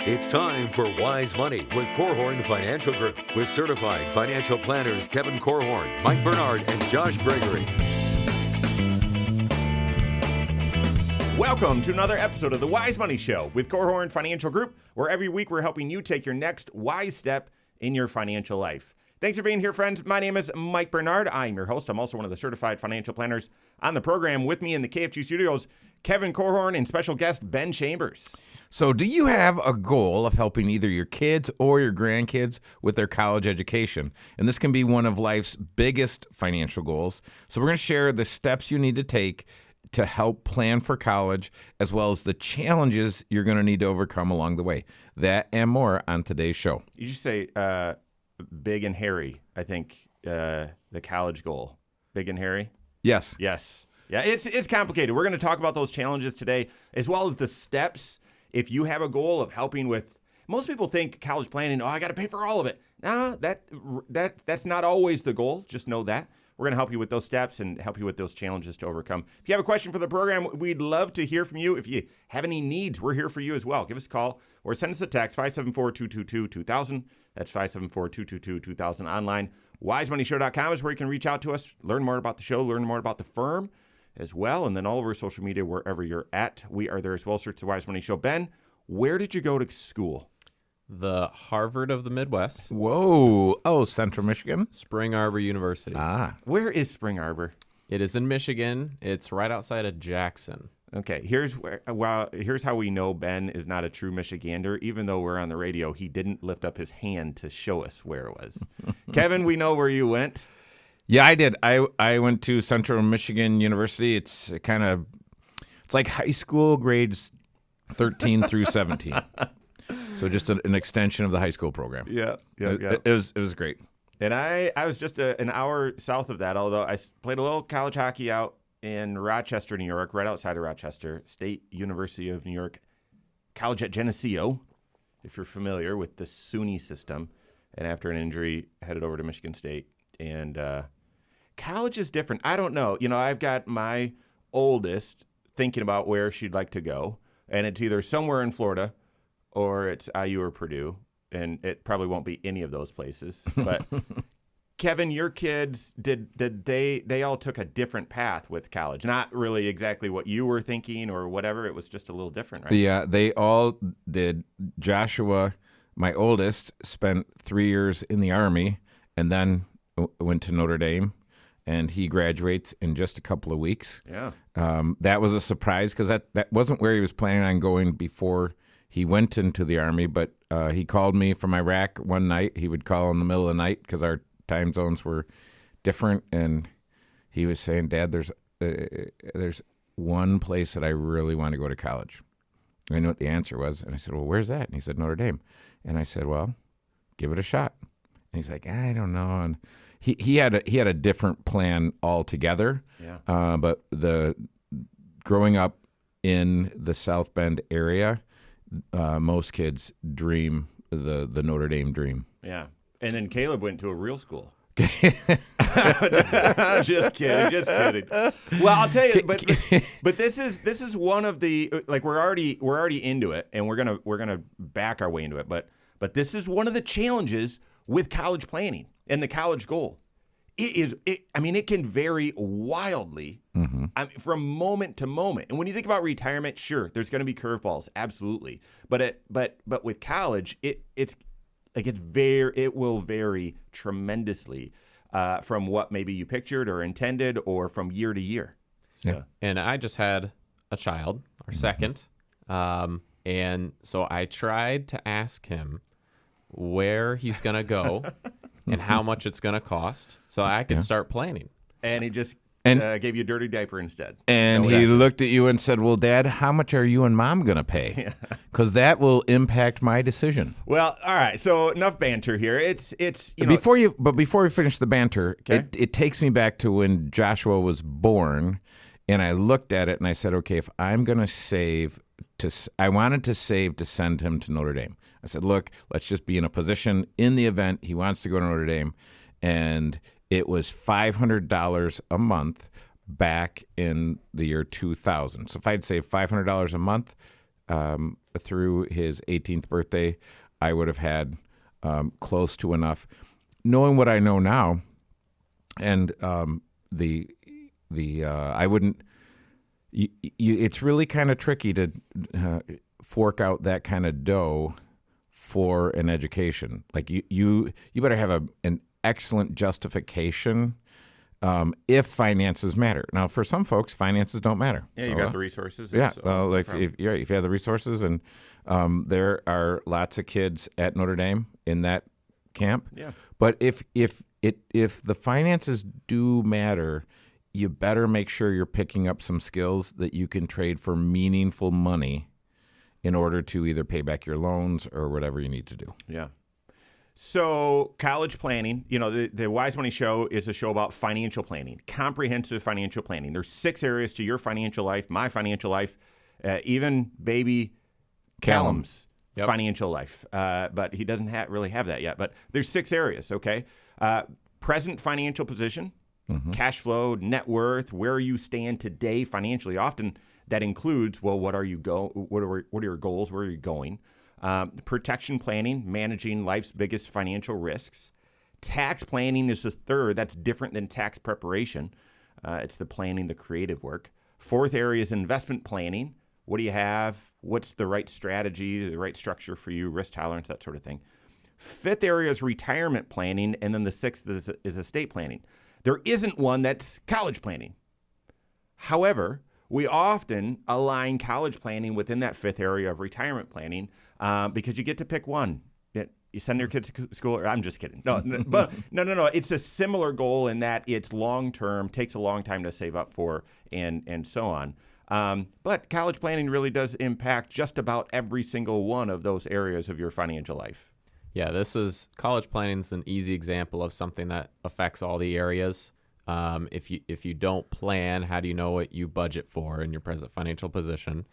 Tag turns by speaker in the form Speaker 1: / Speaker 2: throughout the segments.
Speaker 1: It's time for Wise Money with Korhorn Financial Group with certified financial planners Kevin Korhorn, Mike Bernard, and Josh Gregory.
Speaker 2: Welcome to another episode of the Wise Money Show with Korhorn Financial Group, where every week we're helping you take your next wise step in your financial life. Thanks for being here, friends. My name is Mike Bernard. I'm your host. I'm also one of the certified financial planners on the program. With me in the KFG studios, Kevin Korhorn and special guest Ben Chambers.
Speaker 3: So do you have a goal of helping either your kids or your grandkids with their college education? And this can be one of life's biggest financial goals. So we're going to share the steps you need to take to help plan for college, as well as the challenges you're going to need to overcome along the way. That and more on today's show.
Speaker 2: You just say big and hairy, I think, the college goal. Big and hairy?
Speaker 3: Yes.
Speaker 2: Yes. Yeah, it's complicated. We're going to talk about those challenges today, as well as the steps. If you have a goal of helping with, most people think college planning, I got to pay for all of it. No, that's not always the goal. Just know that. We're going to help you with those steps and help you with those challenges to overcome. If you have a question for the program, we'd love to hear from you. If you have any needs, we're here for you as well. Give us a call or send us a text, 574-222-2000. That's 574-222-2000 online. WiseMoneyShow.com is where you can reach out to us, learn more about the show, learn more about the firm as well, and then all over social media, wherever you're at. We are there as well. Search the Wise Money Show. Ben, where did you go to school?
Speaker 4: The Harvard of the Midwest.
Speaker 3: Whoa. Oh, Central Michigan?
Speaker 4: Spring Arbor University.
Speaker 2: Where is Spring Arbor?
Speaker 4: It is in Michigan. It's right outside of Jackson.
Speaker 2: Okay, here's how we know Ben is not a true Michigander. Even though we're on the radio, he didn't lift up his hand to show us where it was. Kevin, we know where you went.
Speaker 3: Yeah, I did. I went to Central Michigan University. It's like high school grades 13 through 17. So just an extension of the high school program.
Speaker 2: Yeah.
Speaker 3: It was great.
Speaker 2: And I was just an hour south of that, although I played a little college hockey out in Rochester, New York, right outside of Rochester, State University of New York, College at Geneseo, if you're familiar with the SUNY system. And after an injury, headed over to Michigan State. And college is different. I don't know. I've got my oldest thinking about where she'd like to go, and it's either somewhere in Florida or it's IU or Purdue, and it probably won't be any of those places. But Kevin, your kids, did they all took a different path with college? Not really exactly what you were thinking or whatever. It was just a little different, right?
Speaker 3: Yeah, they all did. Joshua, my oldest, spent 3 years in the Army and then went to Notre Dame, and he graduates in just a couple of weeks.
Speaker 2: Yeah.
Speaker 3: That was a surprise because that wasn't where he was planning on going before he went into the Army, but he called me from Iraq one night. He would call in the middle of the night because our time zones were different, and he was saying, Dad, there's one place that I really want to go to college. And I knew what the answer was, and I said, well, where's that? And he said, Notre Dame. And I said, well, give it a shot. And he's like, I don't know. And he had a different plan altogether.
Speaker 2: Yeah.
Speaker 3: But growing up in the South Bend area, most kids dream the Notre Dame dream.
Speaker 2: Yeah. And then Caleb went to a real school. Just kidding. Well, I'll tell you, but this is one of the, like, we're already into it, and we're gonna back our way into it. But this is one of the challenges with college planning and the college goal. It can vary wildly from moment to moment. And when you think about retirement, sure, there's going to be curveballs, absolutely. But with college, it will vary tremendously from what maybe you pictured or intended, or from year to year. So.
Speaker 3: Yeah.
Speaker 4: And I just had a child, our second, and so I tried to ask him where he's going to go and how much it's going to cost so I could start planning.
Speaker 2: And he just gave you a dirty diaper instead.
Speaker 3: And he looked at you and said, well, Dad, how much are you and Mom going to pay? Because that will impact my decision.
Speaker 2: Well, all right. So enough banter here. It's
Speaker 3: Before we finish the banter,
Speaker 2: okay.
Speaker 3: it takes me back to when Joshua was born, and I looked at it and I said, okay, if I'm going to save, I wanted to save to send him to Notre Dame. I said, look, let's just be in a position in the event he wants to go to Notre Dame. And it was $500 a month back in the year 2000. So if I'd save $500 a month, through his 18th birthday, I would have had close to enough. Knowing what I know now, and I wouldn't. It's really kind of tricky to fork out that kind of dough for an education. Like you better have an excellent justification if finances matter. Now, for some folks, finances don't matter.
Speaker 2: Yeah, you got the resources.
Speaker 3: Yeah,
Speaker 2: so
Speaker 3: well, if you have the resources, and there are lots of kids at Notre Dame in that camp.
Speaker 2: Yeah.
Speaker 3: But if the finances do matter, you better make sure you're picking up some skills that you can trade for meaningful money in order to either pay back your loans or whatever you need to do.
Speaker 2: Yeah. So college planning, the Wise Money Show is a show about financial planning, comprehensive financial planning. There's 6 areas to your financial life, my financial life, even baby Callum's financial life. But he doesn't really have that yet. But there's 6 areas, okay? Present financial position, cash flow, net worth, where you stand today financially. Often that includes, well, what are your goals? Where are you going? Protection planning, managing life's biggest financial risks. Tax planning is the 3rd. That's different than tax preparation. It's the planning, the creative work. 4th area is investment planning. What do you have? What's the right strategy, the right structure for you, risk tolerance, that sort of thing. 5th area is retirement planning, and then the 6th is estate planning. There isn't one that's college planning. However, we often align college planning within that 5th area of retirement planning because you get to pick one. You send your kids to school. I'm just kidding. No. It's a similar goal in that it's long-term, takes a long time to save up for, and so on. But college planning really does impact just about every single one of those areas of your financial life.
Speaker 4: Yeah, college planning is an easy example of something that affects all the areas. If you don't plan, how do you know what you budget for in your present financial position?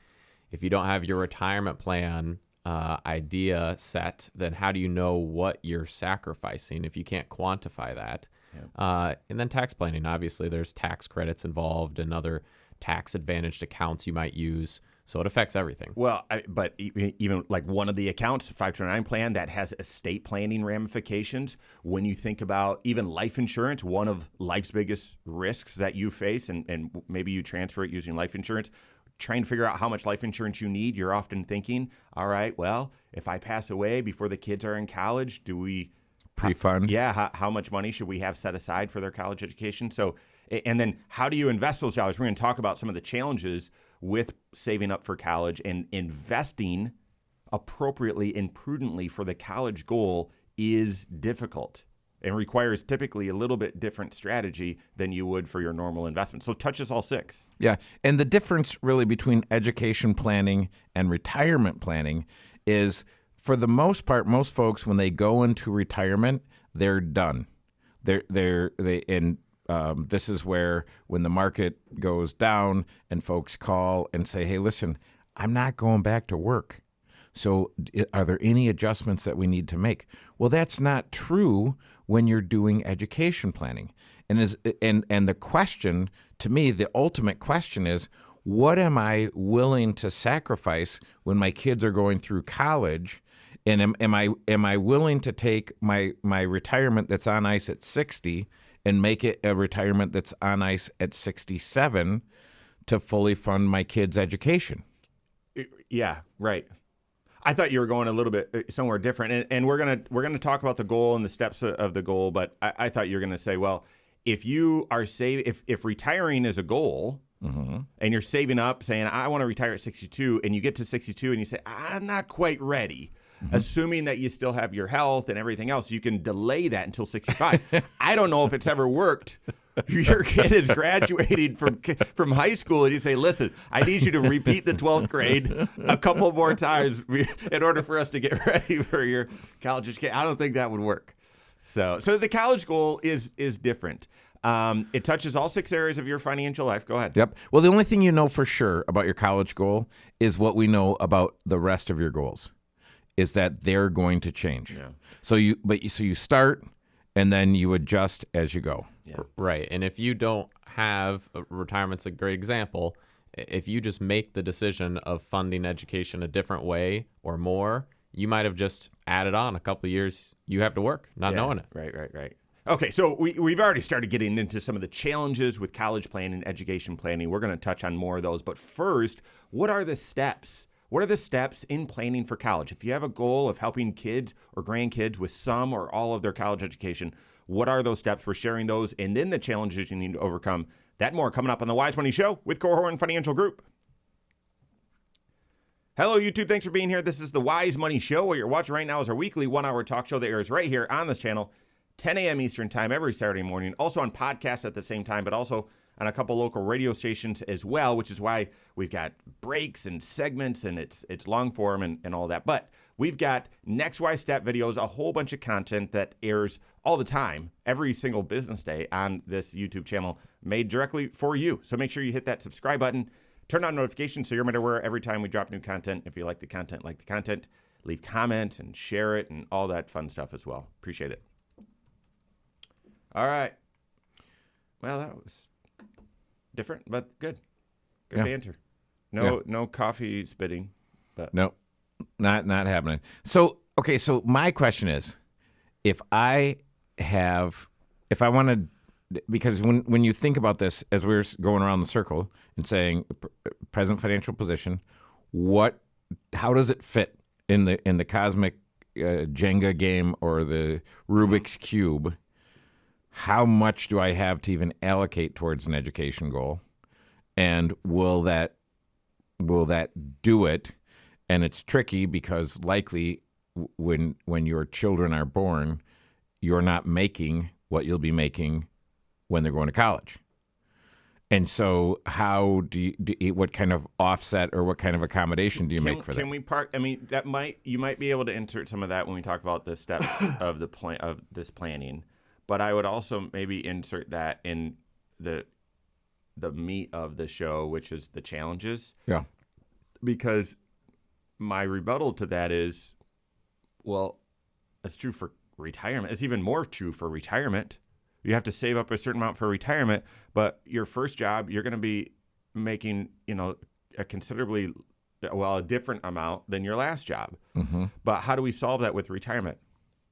Speaker 4: If you don't have your retirement plan idea set, then how do you know what you're sacrificing if you can't quantify that? Yeah. And then tax planning. Obviously, there's tax credits involved and other tax advantaged accounts you might use. So it affects everything.
Speaker 2: Well, but even like one of the accounts, 529 plan, that has estate planning ramifications. When you think about even life insurance, one of life's biggest risks that you face, and maybe you transfer it using life insurance, trying to figure out how much life insurance you need, you're often thinking, all right, well, if I pass away before the kids are in college, do we
Speaker 3: pre-fund?
Speaker 2: How much money should we have set aside for their college education? So, and then how do you invest those dollars? We're going to talk about some of the challenges with saving up for college, and investing appropriately and prudently for the college goal is difficult and requires typically a little bit different strategy than you would for your normal investment. So touches all 6.
Speaker 3: Yeah, and the difference really between education planning and retirement planning is, for the most part, most folks, when they go into retirement, they're done. This is where, when the market goes down and folks call and say, hey, listen, I'm not going back to work. So are there any adjustments that we need to make? Well, that's not true when you're doing education planning. And the question, to me, the ultimate question is, what am I willing to sacrifice when my kids are going through college? And am I willing to take my retirement that's on ice at 60 and make it a retirement that's on ice at 67 to fully fund my kids' education?
Speaker 2: Yeah, right. I thought you were going a little bit somewhere different, and we're gonna talk about the goal and the steps of the goal. But I thought you were gonna say, well, if you are if retiring is a goal, and you're saving up, saying I want to retire at 62, and you get to 62 and you say I'm not quite ready. Assuming that you still have your health and everything else, you can delay that until 65. I don't know if it's ever worked. Your kid is graduating from high school, and you say, listen, I need you to repeat the 12th grade a couple more times in order for us to get ready for your college education. I don't think that would work. So the college goal is different. It touches all 6 areas of your financial life. Go ahead.
Speaker 3: Yep. Well, the only thing you know for sure about your college goal is what we know about the rest of your goals, is that they're going to change. Yeah. So you start, and then you adjust as you go.
Speaker 4: Yeah. Right. And if you don't have, retirement's a great example, if you just make the decision of funding education a different way or more, you might have just added on a couple of years you have to work, not knowing it.
Speaker 2: Right. Okay, so we've already started getting into some of the challenges with college planning, education planning. We're going to touch on more of those. But first, what are the steps? What are the steps in planning for college? If you have a goal of helping kids or grandkids with some or all of their college education, what are those steps? We're sharing those, and then the challenges you need to overcome. That and more coming up on the Wise Money Show with Korhorn Financial Group. Hello, YouTube. Thanks for being here. This is the Wise Money Show. What you're watching right now is our weekly 1-hour talk show that airs right here on this channel, 10 a.m. Eastern Time every Saturday morning. Also on podcast at the same time, but also on a couple local radio stations as well, which is why we've got breaks and segments, and it's long form and all that. But we've got Next Wise Step videos, a whole bunch of content that airs all the time, every single business day on this YouTube channel, made directly for you. So make sure you hit that subscribe button, turn on notifications so you're aware every time we drop new content. If you like the content, leave comments and share it and all that fun stuff as well. Appreciate it. All right. Well, that was different, but good. Good banter. No coffee spitting. But
Speaker 3: No, not happening. So, okay, so my question is, if I want to, because when you think about this, as we're going around the circle and saying present financial position, how does it fit in the cosmic Jenga game or the Rubik's Cube? How much do I have to even allocate towards an education goal? And will that do it? And it's tricky because likely when your children are born, you're not making what you'll be making when they're going to college. And so how what kind of offset or what kind of accommodation do you make for that?
Speaker 2: Can we park? I mean, you might be able to insert some of that when we talk about the steps of this planning. But I would also maybe insert that in the meat of the show, which is the challenges.
Speaker 3: Yeah.
Speaker 2: Because my rebuttal to that is, well, it's true for retirement. It's even more true for retirement. You have to save up a certain amount for retirement, but your first job, you're going to be making, a considerably, a different amount than your last job. Mm-hmm. But how do we solve that with retirement?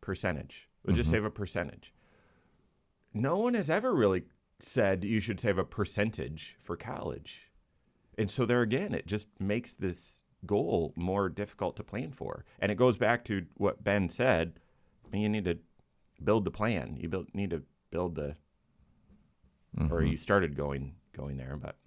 Speaker 2: Percentage. We'll just save a percentage. No one has ever really said you should save a percentage for college. And so there again, it just makes this goal more difficult to plan for. And it goes back to what Ben said. You need to build the plan. You need to build the, or you started going there, but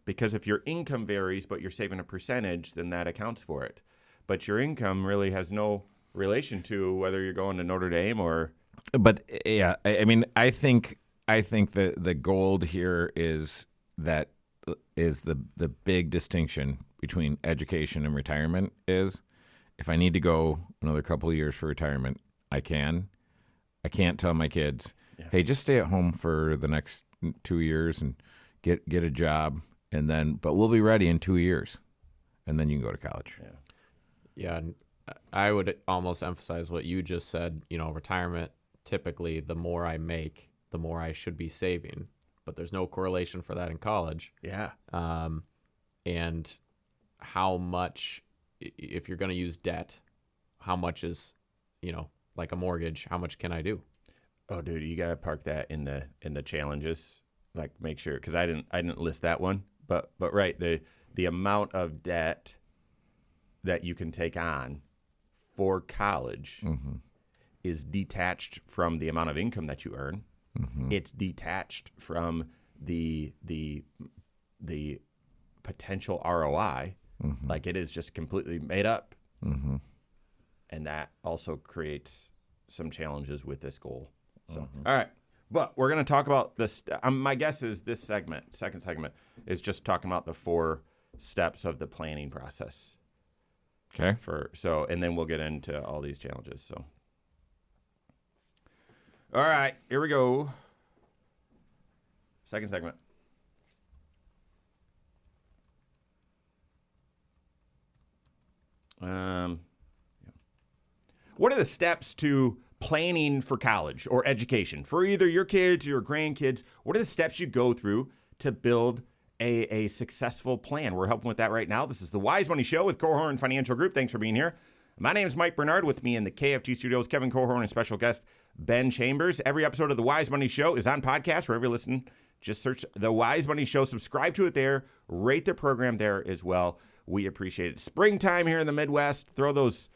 Speaker 2: because if your income varies, but you're saving a percentage, then that accounts for it. But your income really has no relation to whether you're going to Notre Dame or.
Speaker 3: But yeah, I mean, I think the gold here is the big distinction between education and retirement is if I need to go another couple of years for retirement, I can. I can't tell my kids, hey, just stay at home for the next 2 years and get a job, but we'll be ready in 2 years, and then you can go to college.
Speaker 4: Yeah, I would almost emphasize what you just said. Retirement. Typically, the more I make, the more I should be saving. But there's no correlation for that in college.
Speaker 2: Yeah.
Speaker 4: And how much, if you're going to use debt, how much is, like a mortgage, how much can I do?
Speaker 2: Oh, dude, you got to park that in the challenges. Like, make sure, because I didn't list that one. But right, the amount of debt that you can take on for college. Mm-hmm. Is detached from the amount of income that you earn. Mm-hmm. It's detached from the potential ROI. Mm-hmm. Like it is just completely made up. Mm-hmm. And that also creates some challenges with this goal. So, all right. But we're going to talk about this. My guess is this second segment, is just talking about the 4 steps of the planning process.
Speaker 3: Okay.
Speaker 2: And then we'll get into all these challenges. So. All right, here we go. Second segment. What are the steps to planning for college or education for either your kids or your grandkids? What are the steps you go through to build a successful plan. We're helping with that right now. This is the Wise Money Show with Korhorn Financial Group. Thanks for being here. My name is Mike Bernard. With me in the KFG studios, Kevin Korhorn and special guest Ben Chambers. Every episode of the Wise Money Show is on podcast. Wherever you listen, just search the Wise Money Show. Subscribe to it there. Rate the program there as well. We appreciate it. Springtime here in the Midwest. Throw those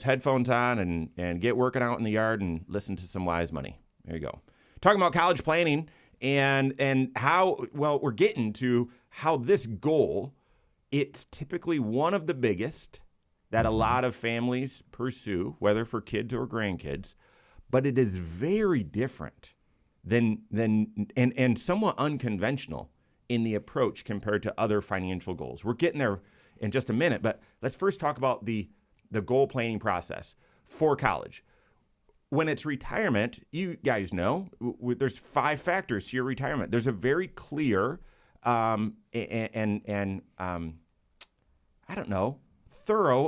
Speaker 2: headphones on and get working out in the yard and listen to some Wise Money. There you go. Talking about college planning and how, well, we're getting to how this goal, it's typically one of the biggest that a lot of families pursue, whether for kids or grandkids, but it is very different than and somewhat unconventional in the approach compared to other financial goals. We're getting there in just a minute, but let's first talk about the goal planning process for college. When it's retirement, you guys know there's 5 factors to your retirement. There's a very clear thorough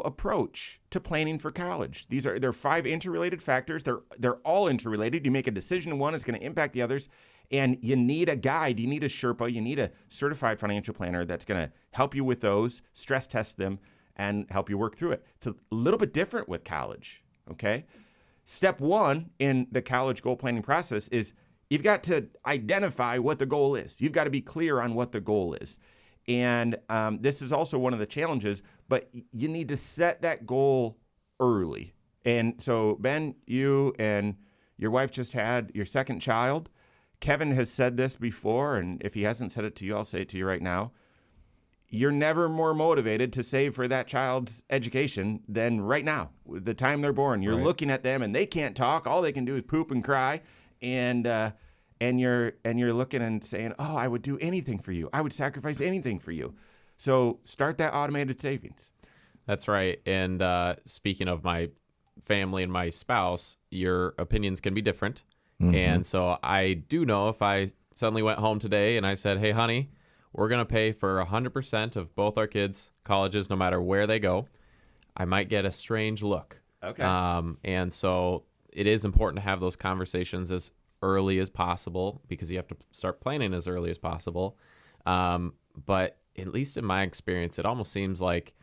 Speaker 2: approach to planning for college. They're 5 interrelated factors. They're all interrelated. You make a decision on one, it's going to impact the others. And you need a guide, you need a Sherpa, you need a certified financial planner that's going to help you with those, stress test them, and help you work through it. It's a little bit different with college, okay? Step 1 in the college goal planning process is you've got to identify what the goal is. You've got to be clear on what the goal is. And this is also one of the challenges, but you need to set that goal early. And so, Ben, you and your wife just had your second child. Kevin has said this before, and if he hasn't said it to you, I'll say it to you right now. You're never more motivated to save for that child's education than right now, the time they're born. You're looking at them, and they can't talk. All they can do is poop and cry, and you're looking and saying, "Oh, I would do anything for you. I would sacrifice anything for you." So start that automated savings.
Speaker 4: That's right. And speaking of my family and my spouse, your opinions can be different. Mm-hmm. And so I do know if I suddenly went home today and I said, "Hey, honey, we're going to pay for 100% of both our kids' colleges, no matter where they go," I might get a strange look.
Speaker 2: Okay.
Speaker 4: And so it is important to have those conversations as early as possible because you have to start planning as early as possible. But at least in my experience, it almost seems like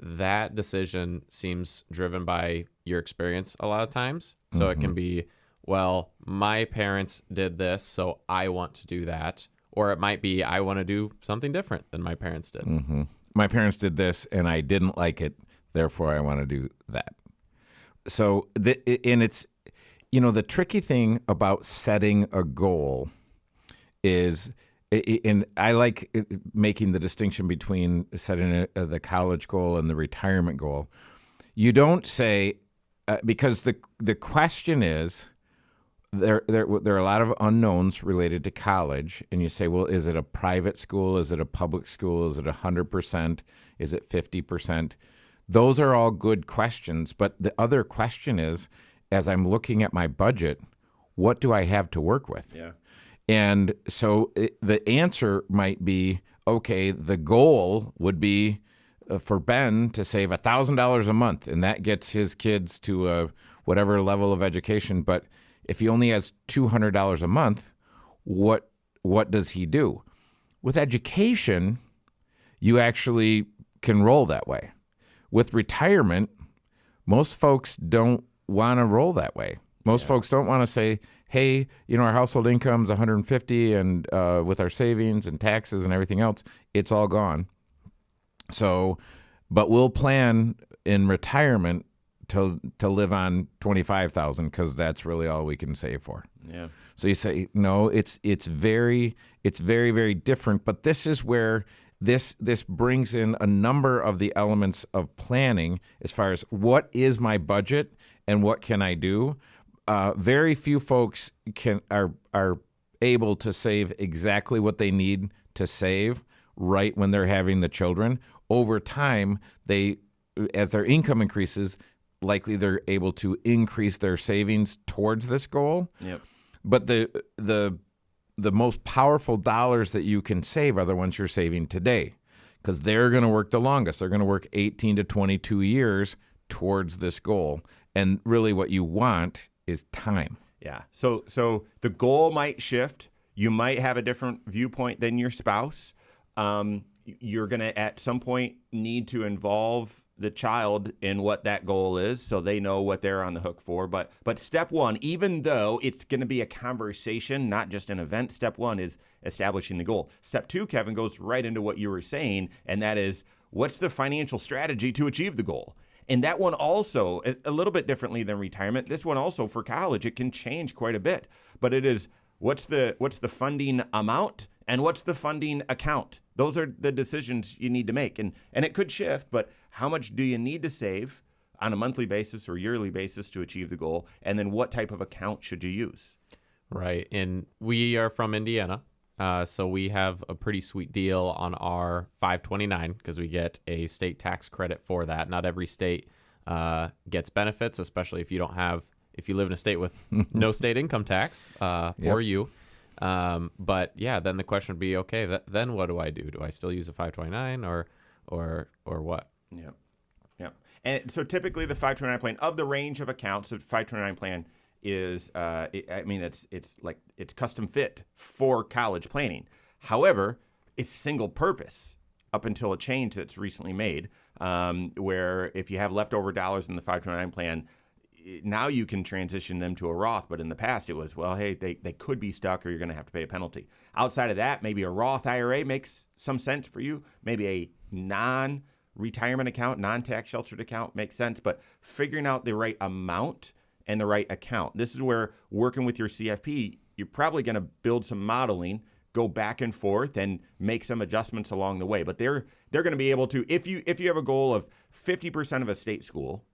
Speaker 4: that decision seems driven by your experience a lot of times. So it can be, well, my parents did this, so I want to do that. Or it might be, I want to do something different than my parents did.
Speaker 3: Mm-hmm. My parents did this, and I didn't like it, therefore I want to do that. So, it's, the tricky thing about setting a goal is, and I like making the distinction between setting the college goal and the retirement goal. You don't say, because the question is, there are a lot of unknowns related to college, and you say, well, is it a private school? Is it a public school? Is it 100%? Is it 50%? Those are all good questions, but the other question is, as I'm looking at my budget, what do I have to work with?
Speaker 2: Yeah.
Speaker 3: And so the answer might be, okay, the goal would be for Ben to save $1,000 a month, and that gets his kids to whatever level of education. But if he only has $200 a month, what does he do? With education, you actually can roll that way. With retirement, most folks don't want to roll that way. Most folks don't want to say, hey, our household income is $150, and with our savings and taxes and everything else, it's all gone. So, but we'll plan in retirement to live on $25,000 because that's really all we can save for.
Speaker 2: Yeah.
Speaker 3: So you say, no, it's very, very different. But this is where this brings in a number of the elements of planning as far as what is my budget and what can I do. Very few folks are able to save exactly what they need to save right when they're having the children. Over time, as their income increases, likely they're able to increase their savings towards this goal.
Speaker 2: Yep.
Speaker 3: But the most powerful dollars that you can save are the ones you're saving today, because they're going to work the longest. They're going to work 18 to 22 years towards this goal. And really what you want is time.
Speaker 2: Yeah. So the goal might shift. You might have a different viewpoint than your spouse. you're going to at some point need to involve the child in what that goal is so they know what they're on the hook for. But step one, even though it's going to be a conversation, not just an event, step one is establishing the goal. Step two, Kevin, goes right into what you were saying, and that is, what's the financial strategy to achieve the goal? And that one also, a little bit differently than retirement, this one also for college, it can change quite a bit. But it is, what's the funding amount and what's the funding account? Those are the decisions you need to make. And it could shift, but how much do you need to save on a monthly basis or yearly basis to achieve the goal? And then what type of account should you use?
Speaker 4: Right. And we are from Indiana. So we have a pretty sweet deal on our 529 because we get a state tax credit for that. Not every state gets benefits, especially if you live in a state with no state income tax for you. But yeah, then the question would be, okay, then what do I do? Do I still use a 529 or what?
Speaker 2: Yeah. Yeah. And so typically the 529 plan, of the range of accounts, the 529 plan is, it's custom fit for college planning. However, it's single purpose up until a change that's recently made, where if you have leftover dollars in the 529 plan, now you can transition them to a Roth. But in the past, it was, well, hey, they could be stuck or you're going to have to pay a penalty. Outside of that, maybe a Roth IRA makes some sense for you. Maybe a non-retirement account, non-tax sheltered account makes sense. But figuring out the right amount and the right account. This is where working with your CFP, you're probably going to build some modeling, go back and forth, and make some adjustments along the way. But they're going to be able to, if you have a goal of 50% of a state school,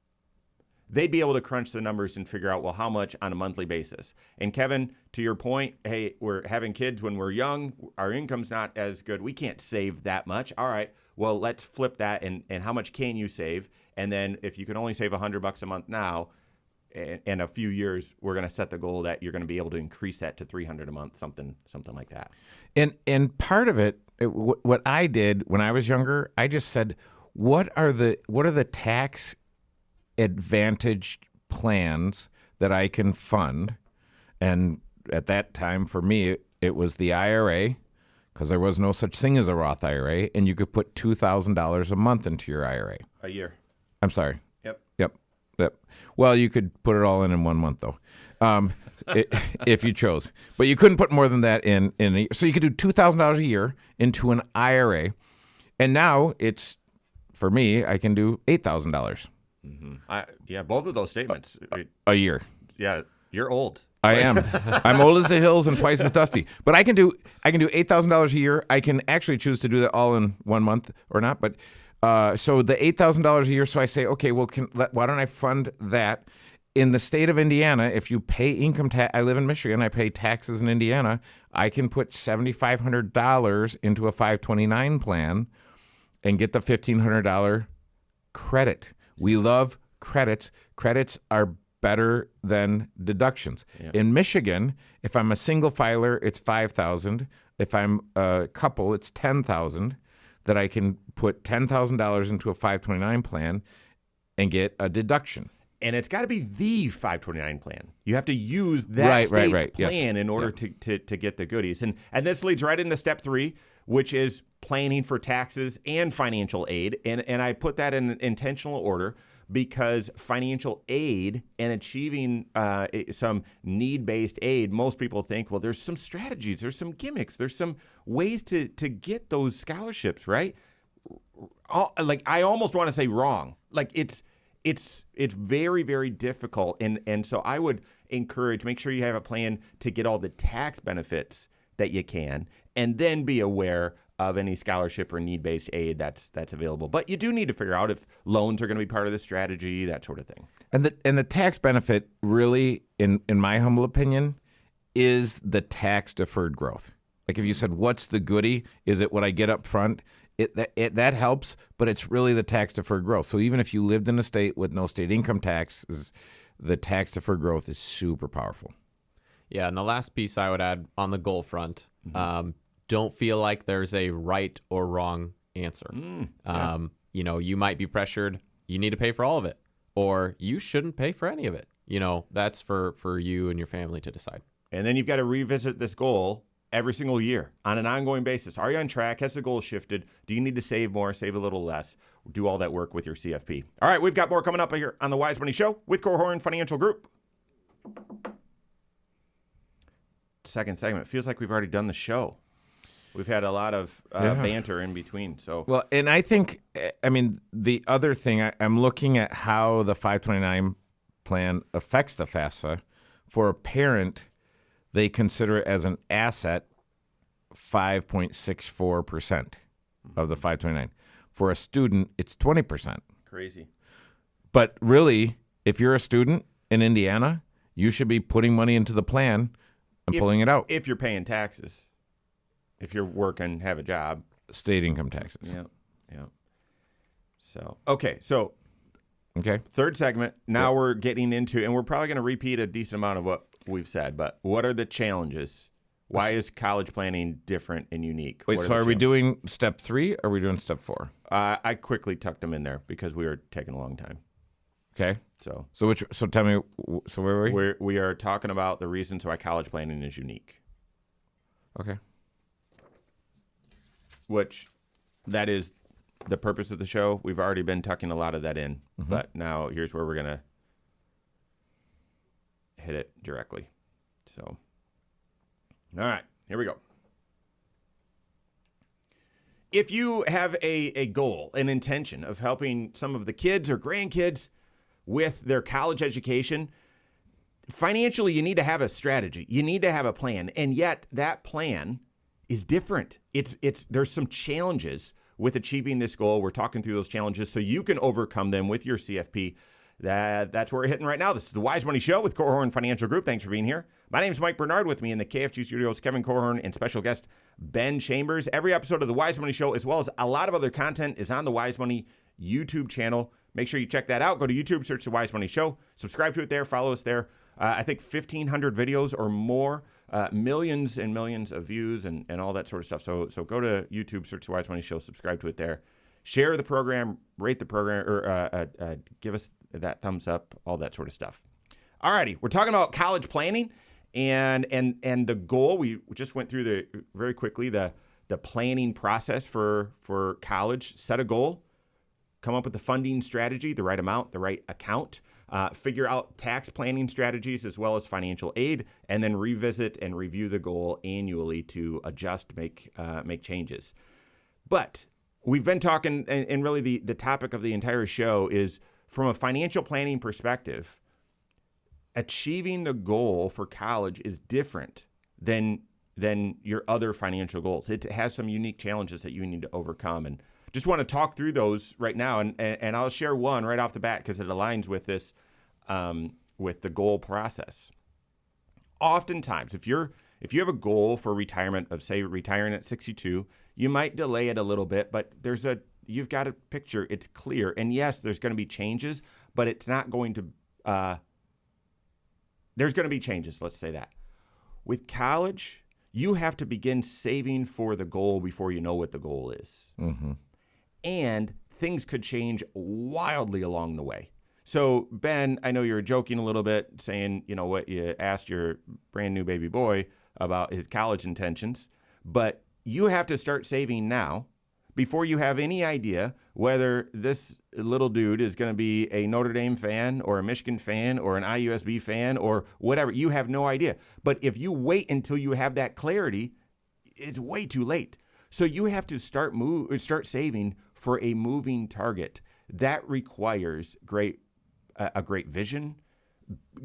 Speaker 2: they'd be able to crunch the numbers and figure out, well, how much on a monthly basis. And Kevin, to your point, hey, we're having kids when we're young, our income's not as good. We can't save that much. All right, well, let's flip that, and how much can you save? And then if you can only save $100 a month now, in a few years, we're going to set the goal that you're going to be able to increase that to $300 a month, something like that.
Speaker 3: And part of it, what I did when I was younger, I just said, what are the tax advantaged plans that I can fund? And at that time, for me, it was the IRA, because there was no such thing as a Roth IRA, and you could put $2,000 a month into your IRA.
Speaker 2: A year.
Speaker 3: I'm sorry.
Speaker 2: Yep.
Speaker 3: Well, you could put it all in 1 month, though, if you chose. But you couldn't put more than that in a year. So you could do $2,000 a year into an IRA. And now it's, for me, I can do $8,000.
Speaker 2: Yeah, both of those statements.
Speaker 3: A year.
Speaker 2: Yeah, you're old.
Speaker 3: I am. I'm old as the hills and twice as dusty. But I can do $8,000 a year. I can actually choose to do that all in 1 month or not. But so the $8,000 a year. So I say, okay, well, why don't I fund that? In the state of Indiana, if you pay income tax, I live in Michigan, I pay taxes in Indiana, I can put $7,500 into a 529 plan and get the $1,500 credit. We love credits. Credits are better than deductions. Yep. In Michigan, if I'm a single filer, it's $5,000. If I'm a couple, it's $10,000. That I can put $10,000 into a 529 plan and get a deduction.
Speaker 2: And it's got to be the 529 plan. You have to use that state's plan in order to get the goodies. And this leads right into step 3, which is planning for taxes and financial aid. And I put that in intentional order because financial aid and achieving some need-based aid, most people think, well, there's some strategies, there's some gimmicks, there's some ways to get those scholarships, right? I almost want to say wrong. It's very, very difficult. And so I would encourage, make sure you have a plan to get all the tax benefits that you can, and then be aware of any scholarship or need-based aid that's available. But you do need to figure out if loans are going to be part of the strategy, that sort of thing.
Speaker 3: And the tax benefit really, in my humble opinion, is the tax-deferred growth. Like if you said, what's the goodie? Is it what I get up front? That helps, but it's really the tax-deferred growth. So even if you lived in a state with no state income taxes, the tax-deferred growth is super powerful.
Speaker 4: Yeah, and the last piece I would add on the goal front, don't feel like there's a right or wrong answer. You might be pressured, you need to pay for all of it, or you shouldn't pay for any of it. That's for you and your family to decide.
Speaker 2: And then you've got to revisit this goal every single year on an ongoing basis. Are you on track? Has the goal shifted? Do you need to save more, save a little less? Do all that work with your CFP. All right, we've got more coming up here on the Wise Money Show with Korhorn Financial Group. Second segment. Feels like we've already done the show. We've had a lot of banter in between. So
Speaker 3: Well, and I think, I mean, the other thing, I'm looking at how the 529 plan affects the FAFSA. For a parent, they consider it as an asset 5.64% of the 529. For a student, it's 20%.
Speaker 2: crazy.
Speaker 3: But really, if you're a student in Indiana, you should be putting money into the plan and pulling it out.
Speaker 2: If you're paying taxes. If you're working, have a job.
Speaker 3: State income taxes.
Speaker 2: Yeah. So, okay. So,
Speaker 3: Okay.
Speaker 2: third segment. Now we're getting into, and we're probably going to repeat a decent amount of what we've said, but what are the challenges? Why is college planning different and unique?
Speaker 3: Wait,
Speaker 2: What
Speaker 3: so
Speaker 2: the
Speaker 3: are we
Speaker 2: challenges?
Speaker 3: doing step 3 or are we doing step 4?
Speaker 2: I quickly tucked them in there because we were taking a long time.
Speaker 3: Okay.
Speaker 2: So,
Speaker 3: So tell me, so where were we?
Speaker 2: we are talking about the reasons why college planning is unique,
Speaker 3: Okay.
Speaker 2: which that is the purpose of the show. We've already been tucking a lot of that in, but now here's where we're going to hit it directly. So, all right, here we go. If you have a goal, an intention of helping some of the kids or grandkids with their college education, financially, you need to have a strategy. You need to have a plan. And yet that plan is different. There's some challenges with achieving this goal. We're talking through those challenges so you can overcome them with your CFP. That's where we're hitting right now. This is the Wise Money Show with Korhorn Financial Group. Thanks for being here. My name is Mike Bernard. With me in the KFG studios, Kevin Korhorn and special guest Ben Chambers. Every episode of the Wise Money Show, as well as a lot of other content, is on the Wise Money YouTube channel. Make sure you check that out. Go to YouTube, search the Wise Money Show, subscribe to it there, follow us there. I think 1,500 videos or more, millions and millions of views and all that sort of stuff. So go to YouTube, search the Wise Money Show, subscribe to it there. Share the program, rate the program, or give us that thumbs up, all that sort of stuff. All righty, we're talking about college planning and the goal. We just went through very quickly the planning process for college. Set a goal, come up with the funding strategy, the right amount, the right account, figure out tax planning strategies as well as financial aid, and then revisit and review the goal annually to adjust, make changes. But we've been talking, and really the topic of the entire show is from a financial planning perspective, achieving the goal for college is different than your other financial goals. It has some unique challenges that you need to overcome. And just want to talk through those right now. And I'll share one right off the bat because it aligns with this, with the goal process. Oftentimes, if you have a goal for retirement of, say, retiring at 62, you might delay it a little bit, but you've got a picture, it's clear. And yes, there's going to be changes, but it's not going to, there's going to be changes, let's say that. With college, you have to begin saving for the goal before you know what the goal is.
Speaker 3: Mm-hmm.
Speaker 2: And things could change wildly along the way. So, Ben, I know you were joking a little bit, saying, you know, what you asked your brand new baby boy about his college intentions, but you have to start saving now before you have any idea whether this little dude is going to be a Notre Dame fan or a Michigan fan or an IUSB fan or whatever. You have no idea. But if you wait until you have that clarity, it's way too late. So you have to start saving for a moving target. That requires a great vision,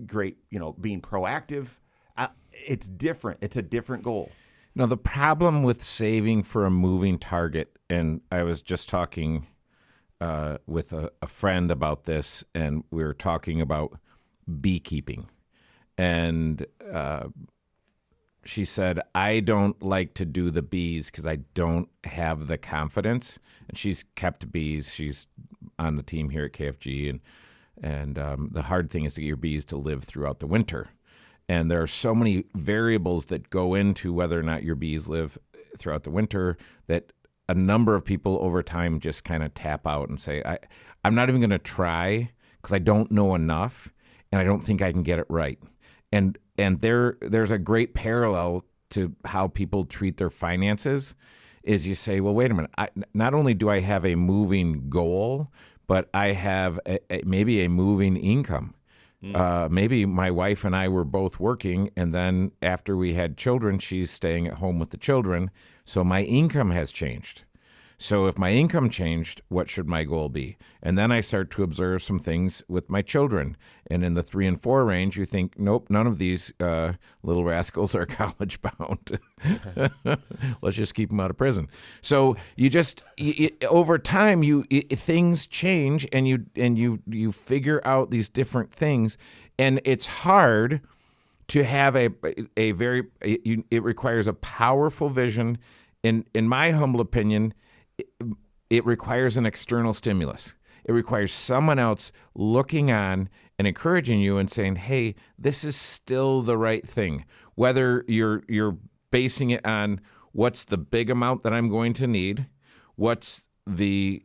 Speaker 2: great, being proactive. It's different. It's a different goal.
Speaker 3: Now, the problem with saving for a moving target, and I was just talking with a friend about this, and we were talking about beekeeping. And she said, I don't like to do the bees because I don't have the confidence. And she's kept bees. She's on the team here at KFG. And the hard thing is to get your bees to live throughout the winter. And there are so many variables that go into whether or not your bees live throughout the winter that a number of people over time just kind of tap out and say, I'm not even going to try because I don't know enough and I don't think I can get it right. And there's a great parallel to how people treat their finances is you say, well, wait a minute. Not only do I have a moving goal, but I have maybe a moving income. Maybe my wife and I were both working, and then after we had children, she's staying at home with the children. So my income has changed. So if my income changed, what should my goal be? And then I start to observe some things with my children. And in the 3 and 4 range, you think, nope, none of these little rascals are college bound. Let's just keep them out of prison. So you just over time, things change, and you figure out these different things, and it's hard to have it requires a powerful vision. In my humble opinion, it requires an external stimulus. It requires someone else looking on and encouraging you and saying, hey, this is still the right thing. Whether you're basing it on what's the big amount that I'm going to need, what's the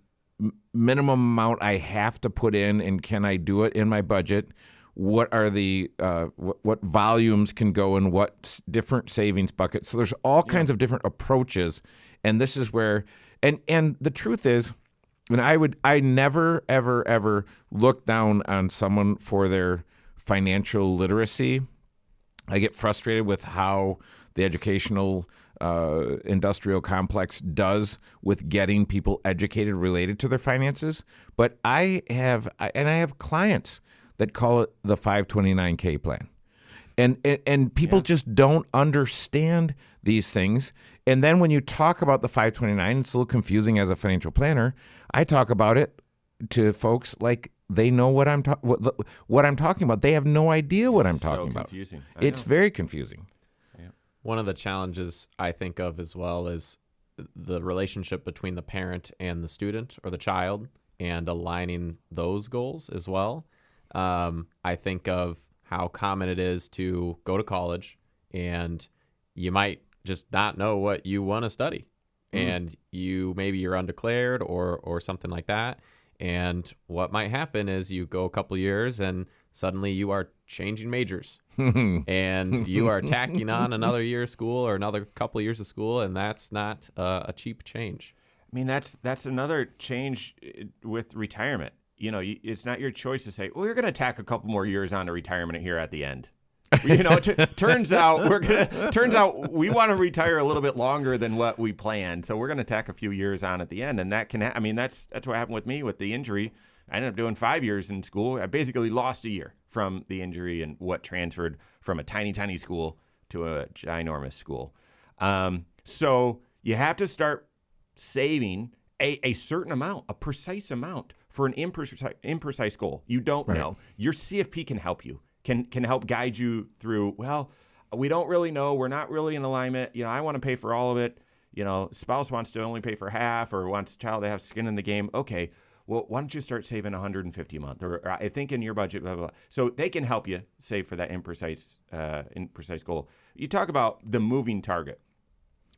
Speaker 3: minimum amount I have to put in, and can I do it in my budget? What are the what volumes can go in what different savings buckets? So there's all kinds of different approaches, and this is where and the truth is, and I never ever look down on someone for their financial literacy. I get frustrated with how the educational industrial complex does with getting people educated related to their finances. But I have clients that call it the 529K plan. And people just don't understand these things. And then when you talk about the 529, it's a little confusing as a financial planner. I talk about it to folks like they know what I'm talking about. They have no idea what I'm talking about.
Speaker 2: Confusing.
Speaker 3: It's very confusing.
Speaker 4: One of the challenges I think of as well is the relationship between the parent and the student or the child, and aligning those goals as well. I think of how common it is to go to college and you might just not know what you want to study, and maybe you're undeclared or something like that. And what might happen is you go a couple years and suddenly you are changing majors and you are tacking on another year of school or another couple of years of school, and that's not a cheap change.
Speaker 2: I mean, that's another change with retirement. It's not your choice to say, well, we're going to tack a couple more years on to retirement here at the end. Turns out we want to retire a little bit longer than what we planned, so we're going to tack a few years on at the end, and that can. That's what happened with me with the injury. I ended up doing 5 years in school. I basically lost a year from the injury and what transferred from a tiny school to a ginormous school. So you have to start saving a certain amount, a precise amount for an imprecise goal. You don't know. Your CFP can help you. Can help guide you through, well, we don't really know. We're not really in alignment. I want to pay for all of it. Spouse wants to only pay for half or wants child to have skin in the game. Okay, well, why don't you start saving $150 a month? Or I think in your budget, blah, blah, blah. So they can help you save for that imprecise goal. You talk about the moving target.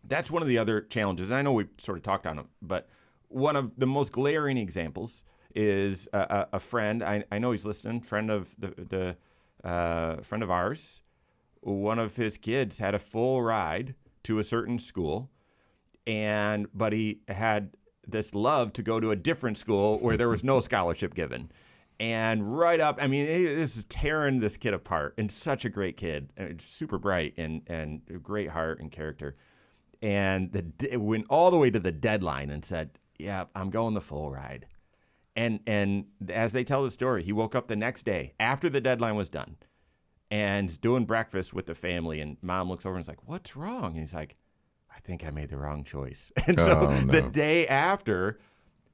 Speaker 2: That's one of the other challenges. And I know we've sort of talked on them, but one of the most glaring examples is a friend. I know he's listening, friend of friend of ours. One of his kids had a full ride to a certain school, but he had this love to go to a different school where there was no scholarship given. And right up, this is tearing this kid apart. And such a great kid, super bright and great heart and character. And went all the way to the deadline and said, "Yeah, I'm going the full ride." And as they tell the story, he woke up the next day after the deadline was done and doing breakfast with the family. And mom looks over and is like, "What's wrong?" And he's like, "I think I made the wrong choice." And so the day after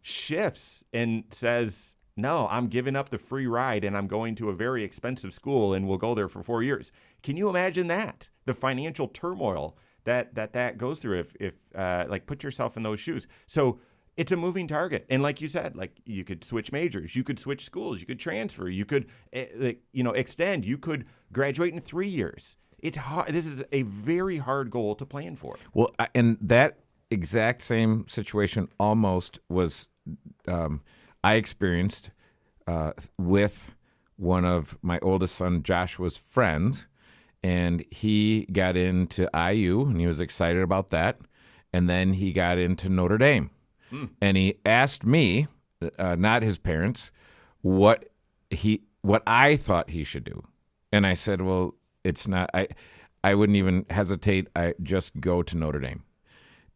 Speaker 2: shifts and says, "No, I'm giving up the free ride and I'm going to a very expensive school and we'll go there for 4 years." Can you imagine that? The financial turmoil that goes through if put yourself in those shoes. So it's a moving target. And like you said, you could switch majors, you could switch schools, you could transfer, you could extend, you could graduate in 3 years. It's hard. This is a very hard goal to plan for.
Speaker 3: Well, and that exact same situation almost was I experienced with one of my oldest son Joshua's friends. and he got into IU, and he was excited about that. And then he got into Notre Dame, and he asked me, not his parents, what I thought he should do. And I said, well, it's not. I wouldn't even hesitate. I just go to Notre Dame.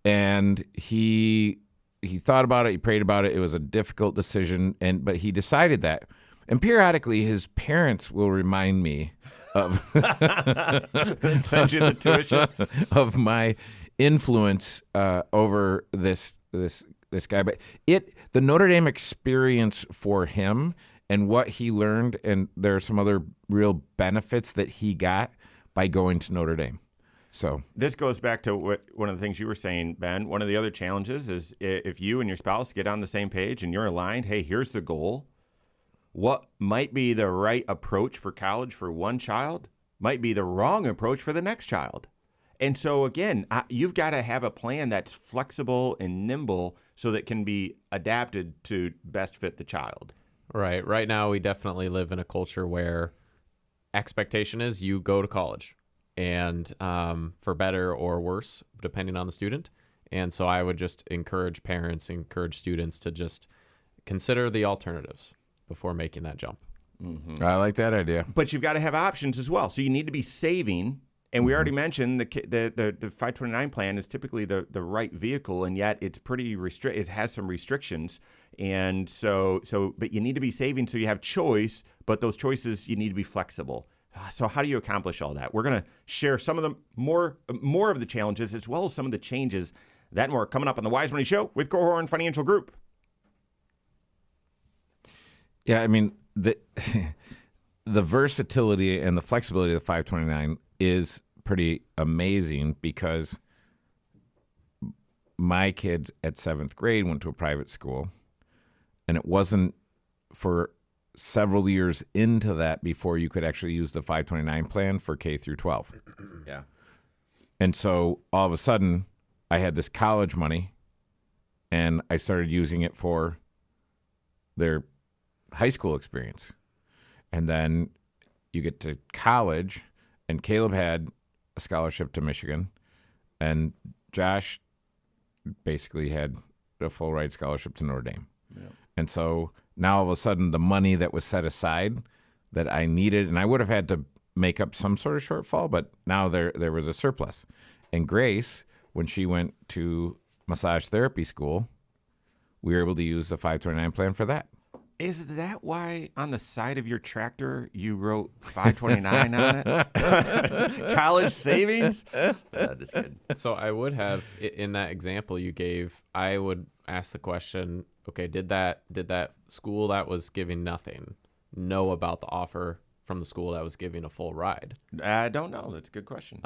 Speaker 3: And he thought about it. He prayed about it. It was a difficult decision, but he decided that. And periodically, his parents will remind me of
Speaker 2: Send you the tuition.
Speaker 3: of my influence over this guy. But the Notre Dame experience for him and what he learned, and there are some other real benefits that he got by going to Notre Dame. So
Speaker 2: this goes back to one of the things you were saying, Ben. One of the other challenges is if you and your spouse get on the same page and you're aligned, hey, here's the goal. What might be the right approach for college for one child might be the wrong approach for the next child. And so, again, you've got to have a plan that's flexible and nimble so that it can be adapted to best fit the child.
Speaker 4: Right. Right now, we definitely live in a culture where expectation is you go to college, and for better or worse, depending on the student. And so I would just encourage parents, encourage students to just consider the alternatives before making that jump.
Speaker 3: Mm-hmm. I like that idea.
Speaker 2: But you've got to have options as well. So you need to be saving. And we already mentioned the 529 plan is typically the right vehicle, and yet it's pretty it has some restrictions. And but you need to be saving so you have choice, but those choices, you need to be flexible. So how do you accomplish all that? We're going to share some of the more of the challenges as well as some of the changes. That and more coming up on the Wise Money Show with Korhorn Financial Group.
Speaker 3: Yeah, I mean, the versatility and the flexibility of the 529 is pretty amazing because my kids at 7th grade went to a private school, and it wasn't for several years into that before you could actually use the 529 plan for K through 12.
Speaker 2: Yeah.
Speaker 3: And so all of a sudden I had this college money, and I started using it for their high school experience. And then you get to college, and Caleb had a scholarship to Michigan, and Josh basically had a full ride scholarship to Notre Dame. Yeah. And so now all of a sudden the money that was set aside that I needed, and I would have had to make up some sort of shortfall, but now there was a surplus. And Grace, when she went to massage therapy school, we were able to use the 529 plan for that.
Speaker 2: Is that why on the side of your tractor you wrote 529 on it? College savings? Just kidding.
Speaker 4: So I would have, in that example you gave, I would ask the question, okay, did that school that was giving nothing know about the offer from the school that was giving a full ride?
Speaker 2: I don't know. That's a good question.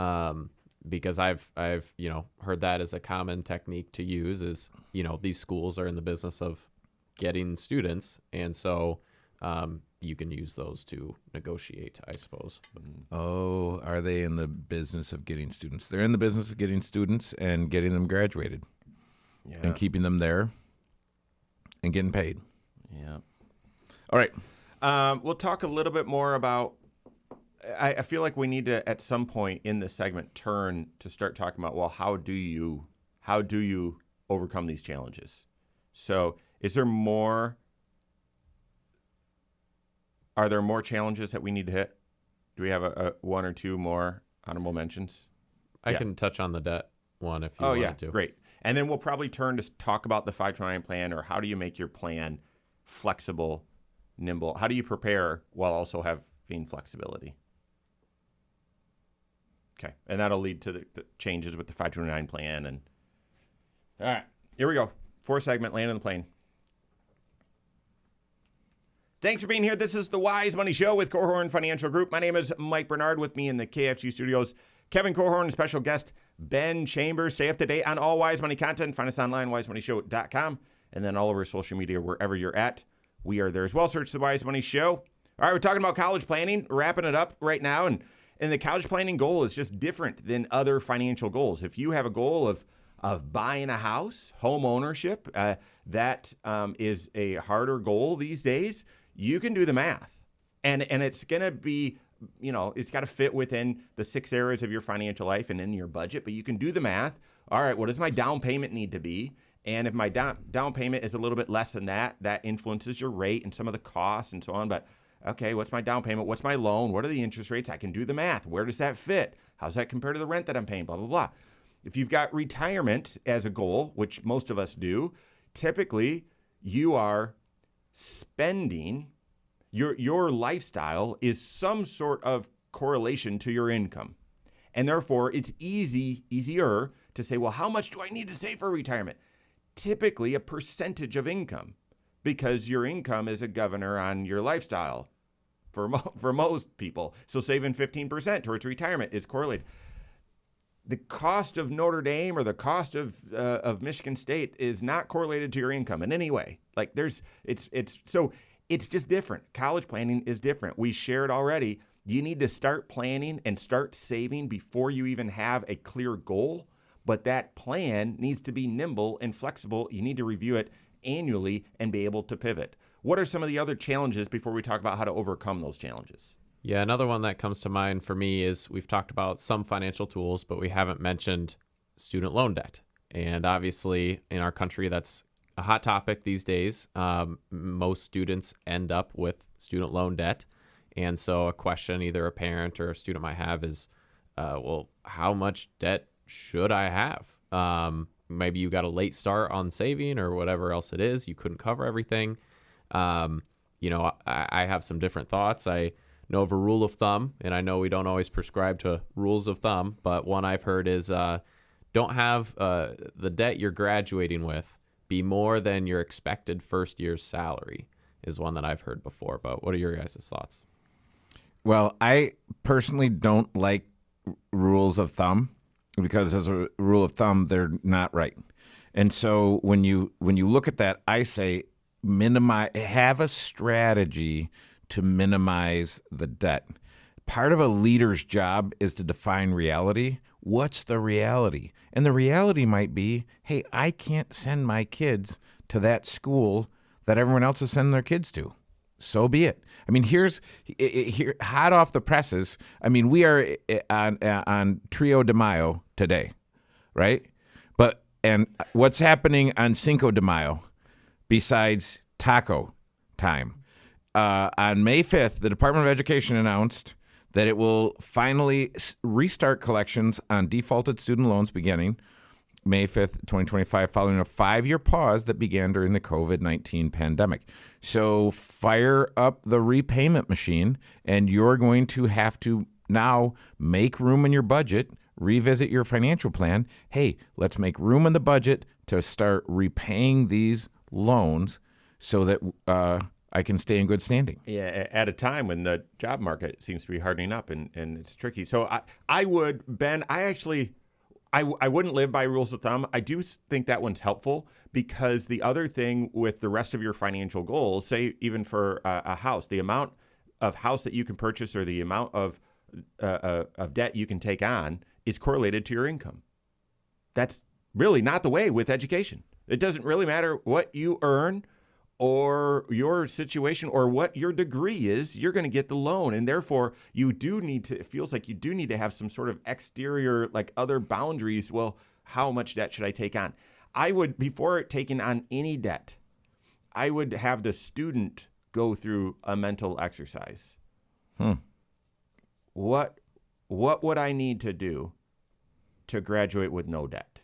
Speaker 4: Because I've heard that as a common technique to use is, these schools are in the business of getting students, and so you can use those to negotiate, I suppose.
Speaker 3: Oh, are they in the business of getting students? They're in the business of getting students and getting them graduated, and keeping them there and getting paid.
Speaker 2: Yeah.
Speaker 3: All right.
Speaker 2: We'll talk a little bit more about. I feel like we need to, at some point in this segment, turn to start talking about, well, how do you overcome these challenges? So, is there more? Are there more challenges that we need to hit? Do we have a one or two more honorable mentions?
Speaker 4: I can touch on the debt one if you wanted to.
Speaker 2: Great. And then we'll probably turn to talk about the 529 plan, or how do you make your plan flexible, nimble? How do you prepare while also having flexibility? Okay. And that'll lead to the changes with the 529 plan. And all right, here we go. 4th segment, land in the plane. Thanks for being here. This is the Wise Money Show with Korhorn Financial Group. My name is Mike Bernard. With me in the KFG studios, Kevin Korhorn, and special guest Ben Chambers. Stay up to date on all Wise Money content. Find us online, wisemoneyshow.com, and then all over social media, wherever you're at. We are there as well. Search the Wise Money Show. All right, we're talking about college planning, wrapping it up right now. And the college planning goal is just different than other financial goals. If you have a goal of buying a house, home ownership, that is a harder goal these days. You can do the math, and it's going to be it's got to fit within the 6 areas of your financial life and in your budget, but you can do the math. All right, what does my down payment need to be? And if my down payment is a little bit less than that, that influences your rate and some of the costs and so on. But okay, what's my down payment? What's my loan? What are the interest rates? I can do the math. Where does that fit? How's that compare to the rent that I'm paying? Blah, blah, blah. If you've got retirement as a goal, which most of us do, typically you are spending, your lifestyle is some sort of correlation to your income. And therefore, it's easier to say, well, how much do I need to save for retirement? Typically a percentage of income, because your income is a governor on your lifestyle for most people. So saving 15% towards retirement is correlated. The cost of Notre Dame or the cost of Michigan State is not correlated to your income in any way. Like it's just different. College planning is different. We shared already. You need to start planning and start saving before you even have a clear goal. But that plan needs to be nimble and flexible. You need to review it annually and be able to pivot. What are some of the other challenges before we talk about how to overcome those challenges?
Speaker 4: Yeah, another one that comes to mind for me is we've talked about some financial tools, but we haven't mentioned student loan debt. And obviously, in our country, that's a hot topic these days. Most students end up with student loan debt. And so a question either a parent or a student might have is, well, how much debt should I have? Maybe you got a late start on saving or whatever else it is. You couldn't cover everything. I have some different thoughts. I know of a rule of thumb, and I know we don't always prescribe to rules of thumb, but one I've heard is don't have the debt you're graduating with be more than your expected first year's salary is one that I've heard before. But what are your guys' thoughts?
Speaker 3: Well, I personally don't like rules of thumb, because as a rule of thumb, they're not right. And so when you look at that, I say have a strategy to minimize the debt. Part of a leader's job is to define reality. What's the reality? And the reality might be, hey, I can't send my kids to that school that everyone else is sending their kids to. So be it. I mean, here, hot off the presses. I mean, we are on Trio de Mayo today, right? And what's happening on Cinco de Mayo besides taco time? On May 5th, the Department of Education announced that it will finally restart collections on defaulted student loans beginning May 5th, 2025, following a 5-year pause that began during the COVID-19 pandemic. So fire up the repayment machine, and you're going to have to now make room in your budget, revisit your financial plan. Hey, let's make room in the budget to start repaying these loans so that I can stay in good standing.
Speaker 2: Yeah, at a time when the job market seems to be hardening up and it's tricky. So I would, Ben, I wouldn't live by rules of thumb. I do think that one's helpful, because the other thing with the rest of your financial goals, say even for a house, the amount of house that you can purchase or the amount of debt you can take on is correlated to your income. That's really not the way with education. It doesn't really matter what you earn or your situation or what your degree is, you're going to get the loan. And therefore, it feels like you do need to have some sort of exterior, like other boundaries. Well, how much debt should I take on? I would, before taking on any debt, I would have the student go through a mental exercise. What would I need to do to graduate with no debt?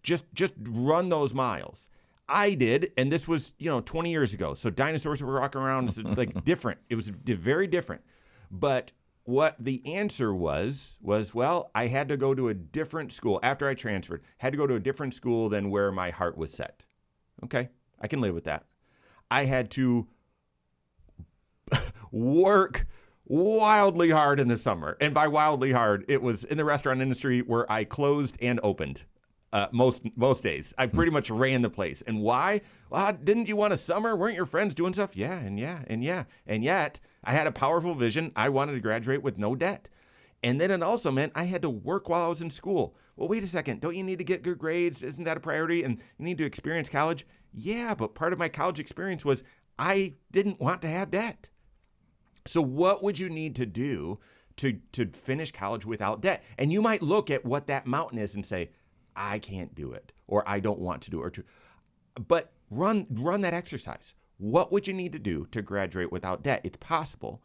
Speaker 2: Just run those miles. I did, and this was 20 years ago. So dinosaurs were walking around. It's like different. It was very different. But what the answer was well, I had to go to a different school after I transferred. Had to go to a different school than where my heart was set. Okay, I can live with that. I had to work wildly hard in the summer, and by wildly hard, it was in the restaurant industry where I closed and opened. Most days. I pretty much ran the place. And why? Well, didn't you want a summer? Weren't your friends doing stuff? Yeah. And yet, I had a powerful vision. I wanted to graduate with no debt. And then it also meant I had to work while I was in school. Well, wait a second. Don't you need to get good grades? Isn't that a priority? And you need to experience college? Yeah, but part of my college experience was I didn't want to have debt. So what would you need to do to finish college without debt? And you might look at what that mountain is and say, I can't do it, or I don't want to do it. But run that exercise. What would you need to do to graduate without debt? It's possible.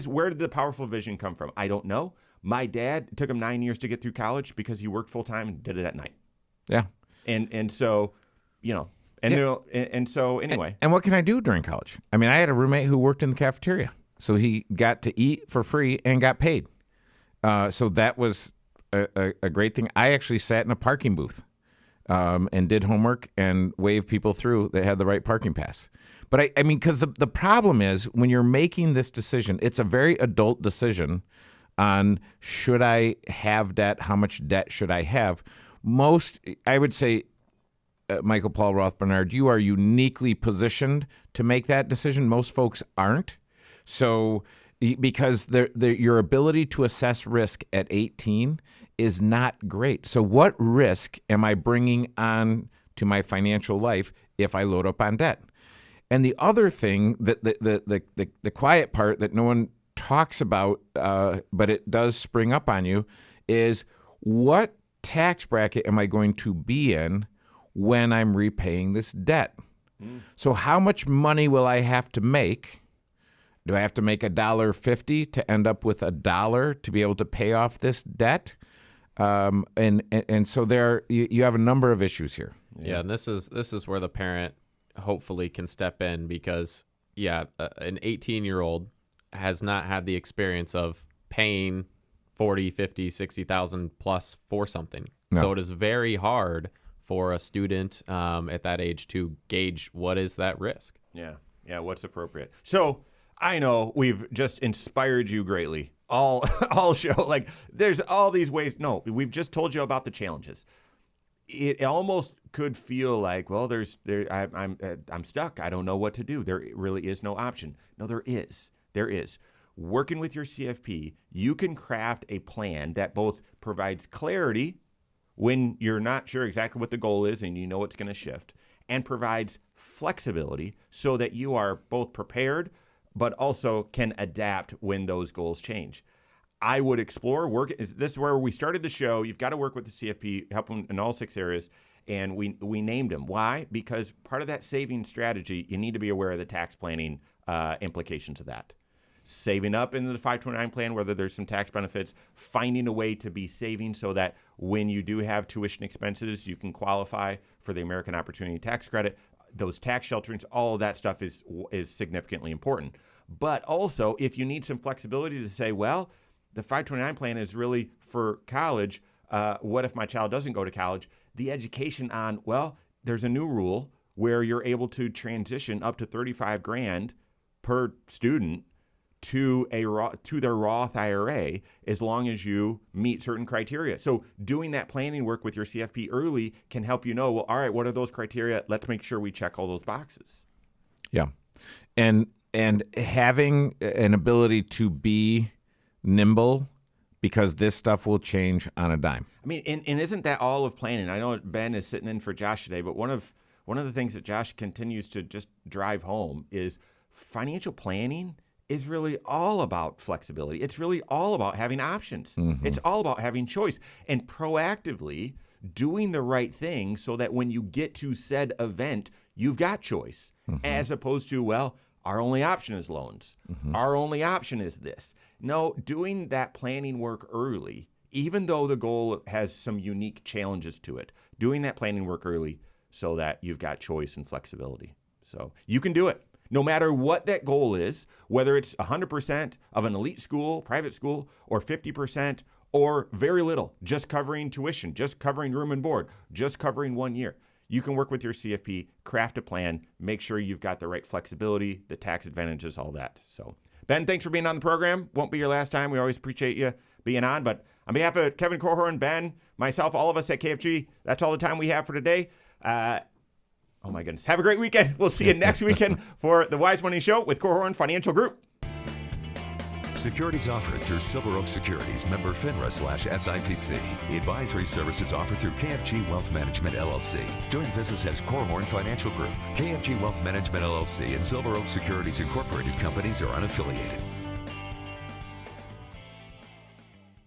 Speaker 2: Where did the powerful vision come from? I don't know. My dad, it took him 9 years to get through college because he worked full time and did it at night.
Speaker 3: Yeah.
Speaker 2: And so, and so anyway.
Speaker 3: And what can I do during college? I mean, I had a roommate who worked in the cafeteria, so he got to eat for free and got paid. So that was a great thing. I actually sat in a parking booth and did homework and waved people through that had the right parking pass. But I mean, because the problem is when you're making this decision, it's a very adult decision on should I have debt? How much debt should I have? I would say, Michael Paul Roth Bernard, you are uniquely positioned to make that decision. Most folks aren't. So because your ability to assess risk at 18 is not great. So what risk am I bringing on to my financial life if I load up on debt? And the other thing, that the quiet part that no one talks about, but it does spring up on you, is what tax bracket am I going to be in when I'm repaying this debt? So how much money will I have to make? Do I have to make $1.50 to end up with $1 to be able to pay off this debt? And so you have a number of issues here.
Speaker 4: Yeah, and this is where the parent hopefully can step in because, an 18-year-old has not had the experience of paying 40, 50, 60,000 plus for something.
Speaker 3: No.
Speaker 4: So it is very hard for a student at that age to gauge what is that risk.
Speaker 2: Yeah, what's appropriate. So I know we've just inspired you greatly. All show, like there's all these ways. No, we've just told you about the challenges. It almost could feel like, well, I'm stuck. I don't know what to do. There really is no option. No, there is. There is. Working with your CFP, you can craft a plan that both provides clarity when you're not sure exactly what the goal is and you know it's going to shift, and provides flexibility so that you are both prepared but also can adapt when those goals change. I would explore this is where we started the show. You've got to work with the CFP, help them in all 6 areas, and we named them. Why? Because part of that saving strategy, you need to be aware of the tax planning implications of that. Saving up into the 529 plan, whether there's some tax benefits, finding a way to be saving so that when you do have tuition expenses, you can qualify for the American Opportunity Tax Credit. Those tax shelterings, all of that stuff is significantly important. But also, if you need some flexibility to say, well, the 529 plan is really for college. What if my child doesn't go to college? The education on, well, there's a new rule where you're able to transition up to $35,000 per student to their Roth IRA as long as you meet certain criteria. So doing that planning work with your CFP early can help you know, well, all right, what are those criteria? Let's make sure we check all those boxes.
Speaker 3: Yeah. And having an ability to be nimble, because this stuff will change on a dime.
Speaker 2: I mean, and isn't that all of planning? I know Ben is sitting in for Josh today, but one of the things that Josh continues to just drive home is financial planning is really all about flexibility. It's really all about having options. Mm-hmm. It's all about having choice and proactively doing the right thing so that when you get to said event, you've got choice, as opposed to, well, our only option is loans. Our only option is this. No, doing that planning work early, even though the goal has some unique challenges to it, doing that planning work early so that you've got choice and flexibility. So you can do it. No matter what that goal is, whether it's 100% of an elite school, private school, or 50%, or very little, just covering tuition, just covering room and board, just covering 1 year. You can work with your CFP, craft a plan, make sure you've got the right flexibility, the tax advantages, all that. So, Ben, thanks for being on the program. Won't be your last time. We always appreciate you being on. But on behalf of Kevin Korhorn, Ben, myself, all of us at KFG, that's all the time we have for today. Oh, my goodness. Have a great weekend. We'll see you next weekend for the Wise Money Show with Korhorn Financial Group.
Speaker 1: Securities offered through Silver Oak Securities, member FINRA/SIPC. Advisory services offered through KFG Wealth Management, LLC. Doing business as Korhorn Financial Group. KFG Wealth Management, LLC and Silver Oak Securities Incorporated companies are unaffiliated.